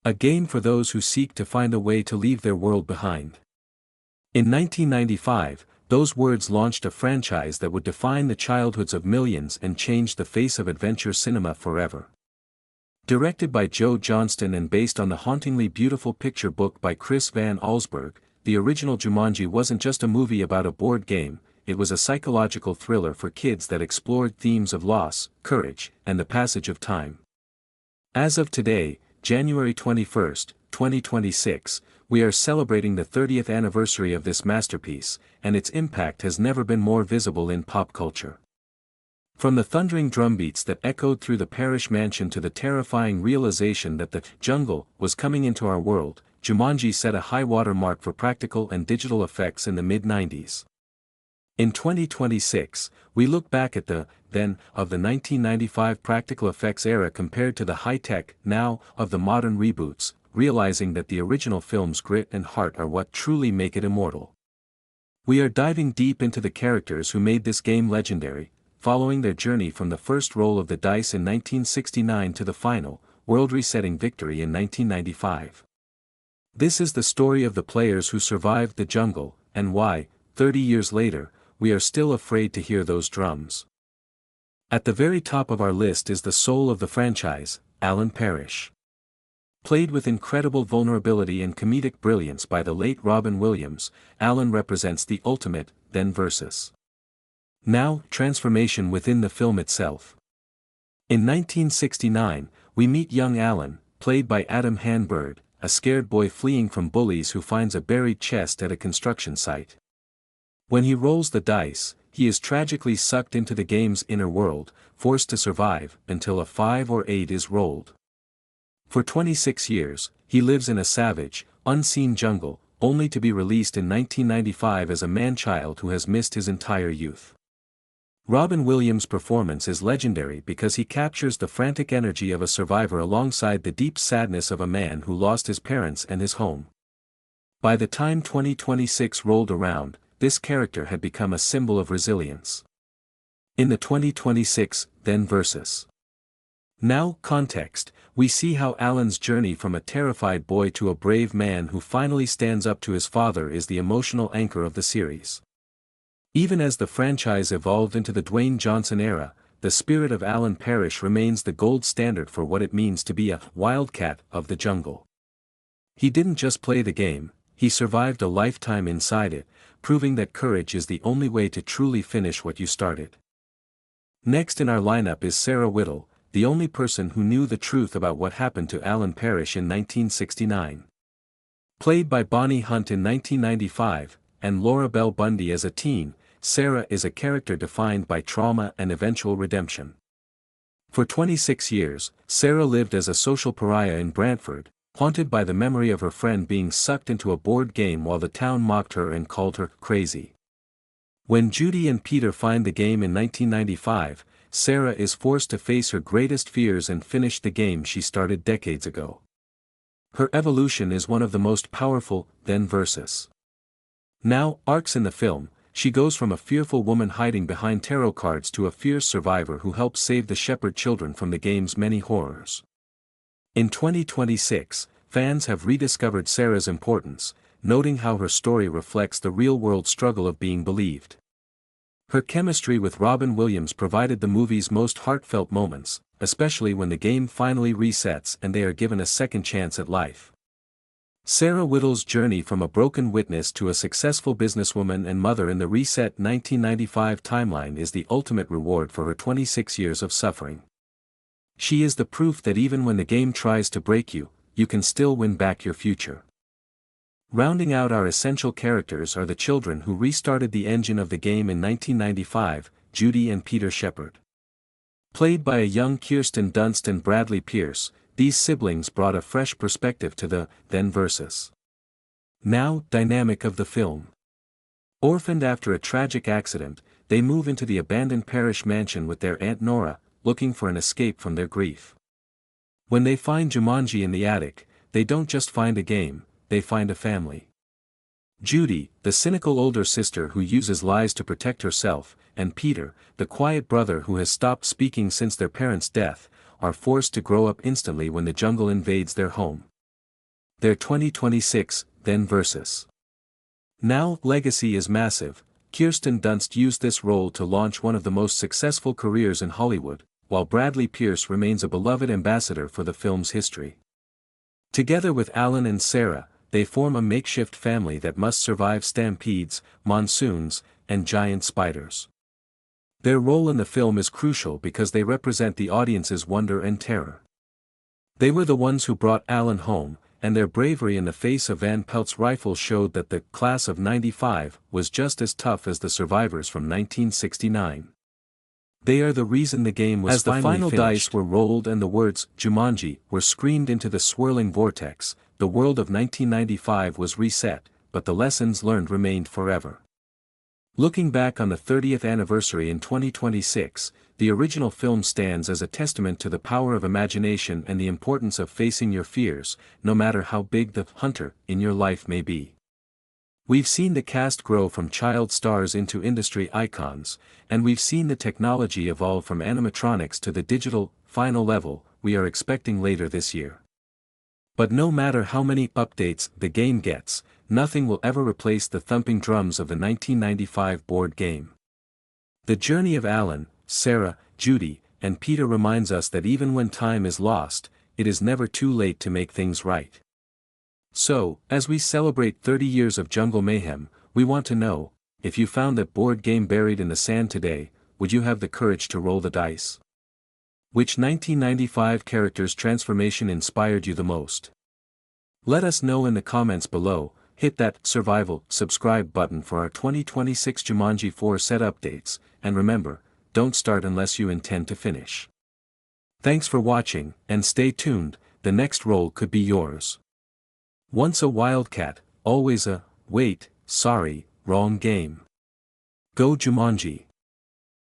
A game for those who seek to find a way to leave their world behind. In 1995, those words launched a franchise that would define the childhoods of millions and change the face of adventure cinema forever. Directed by Joe Johnston and based on the hauntingly beautiful picture book by Chris Van Allsburg, the original Jumanji wasn't just a movie about a board game, it was a psychological thriller for kids that explored themes of loss, courage, and the passage of time. As of today, January 21, 2026, we are celebrating the 30th anniversary of this masterpiece, and its impact has never been more visible in pop culture. From the thundering drumbeats that echoed through the Parrish mansion to the terrifying realization that the jungle was coming into our world, Jumanji set a high-water mark for practical and digital effects in the mid-90s. In 2026, we look back at the then of the 1995 practical effects era compared to the high-tech now of the modern reboots, realizing that the original film's grit and heart are what truly make it immortal. We are diving deep into the characters who made this game legendary, following their journey from the first roll of the dice in 1969 to the final, world-resetting victory in 1995. This is the story of the players who survived the jungle, and why, 30 years later, we are still afraid to hear those drums. At the very top of our list is the soul of the franchise, Alan Parrish. Played with incredible vulnerability and comedic brilliance by the late Robin Williams, Alan represents the ultimate, then versus now, transformation within the film itself. In 1969, we meet young Alan, played by Adam Hanbird, a scared boy fleeing from bullies who finds a buried chest at a construction site. When he rolls the dice, he is tragically sucked into the game's inner world, forced to survive until a 5 or 8 is rolled. For 26 years, he lives in a savage, unseen jungle, only to be released in 1995 as a man-child who has missed his entire youth. Robin Williams' performance is legendary because he captures the frantic energy of a survivor alongside the deep sadness of a man who lost his parents and his home. By the time 2026 rolled around, this character had become a symbol of resilience. In the 2026, then versus now context, we see how Alan's journey from a terrified boy to a brave man who finally stands up to his father is the emotional anchor of the series. Even as the franchise evolved into the Dwayne Johnson era, the spirit of Alan Parrish remains the gold standard for what it means to be a wildcat of the jungle. He didn't just play the game, he survived a lifetime inside it, proving that courage is the only way to truly finish what you started. Next in our lineup is Sarah Whittle, the only person who knew the truth about what happened to Alan Parrish in 1969. Played by Bonnie Hunt in 1995, and Laura Bell Bundy as a teen, Sarah is a character defined by trauma and eventual redemption. For 26 years, Sarah lived as a social pariah in Brantford, haunted by the memory of her friend being sucked into a board game while the town mocked her and called her crazy. When Judy and Peter find the game in 1995, Sarah is forced to face her greatest fears and finish the game she started decades ago. Her evolution is one of the most powerful, then versus now, arcs in the film. She goes from a fearful woman hiding behind tarot cards to a fierce survivor who helps save the shepherd children from the game's many horrors. In 2026, fans have rediscovered Sarah's importance, noting how her story reflects the real-world struggle of being believed. Her chemistry with Robin Williams provided the movie's most heartfelt moments, especially when the game finally resets and they are given a second chance at life. Sarah Whittle's journey from a broken witness to a successful businesswoman and mother in the reset 1995 timeline is the ultimate reward for her 26 years of suffering. She is the proof that even when the game tries to break you, you can still win back your future. Rounding out our essential characters are the children who restarted the engine of the game in 1995, Judy and Peter Shepard. Played by a young Kirsten Dunst Bradley Pierce, these siblings brought a fresh perspective to the then versus now dynamic of the film. Orphaned after a tragic accident, they move into the abandoned Parrish mansion with their Aunt Nora, looking for an escape from their grief. When they find Jumanji in the attic, they don't just find a game, they find a family. Judy, the cynical older sister who uses lies to protect herself, and Peter, the quiet brother who has stopped speaking since their parents' death, are forced to grow up instantly when the jungle invades their home. their 2026, then versus. Now, legacy is massive. Kirsten Dunst used this role to launch one of the most successful careers in Hollywood, while Bradley Pierce remains a beloved ambassador for the film's history. Together with Alan and Sarah, they form a makeshift family that must survive stampedes, monsoons, and giant spiders. Their role in the film is crucial because they represent the audience's wonder and terror. They were the ones who brought Alan home, and their bravery in the face of Van Pelt's rifle showed that the class of '95 was just as tough as the survivors from 1969. They are the reason the game was finally finished. As the final dice were rolled and the words Jumanji were screamed into the swirling vortex, the world of 1995 was reset, but the lessons learned remained forever. Looking back on the 30th anniversary in 2026, the original film stands as a testament to the power of imagination and the importance of facing your fears, no matter how big the hunter in your life may be. We've seen the cast grow from child stars into industry icons, and we've seen the technology evolve from animatronics to the digital, final level we are expecting later this year. But no matter how many updates the game gets, nothing will ever replace the thumping drums of the 1995 board game. The journey of Alan, Sarah, Judy, and Peter reminds us that even when time is lost, it is never too late to make things right. So, as we celebrate 30 years of jungle mayhem, we want to know, if you found that board game buried in the sand today, would you have the courage to roll the dice? Which 1995 character's transformation inspired you the most? Let us know in the comments below. Hit that survival subscribe button for our 2026 Jumanji 4 set updates, and remember, don't start unless you intend to finish. Thanks for watching, and stay tuned, the next roll could be yours. Once a wildcat, always a, wait, sorry, wrong game. Go Jumanji.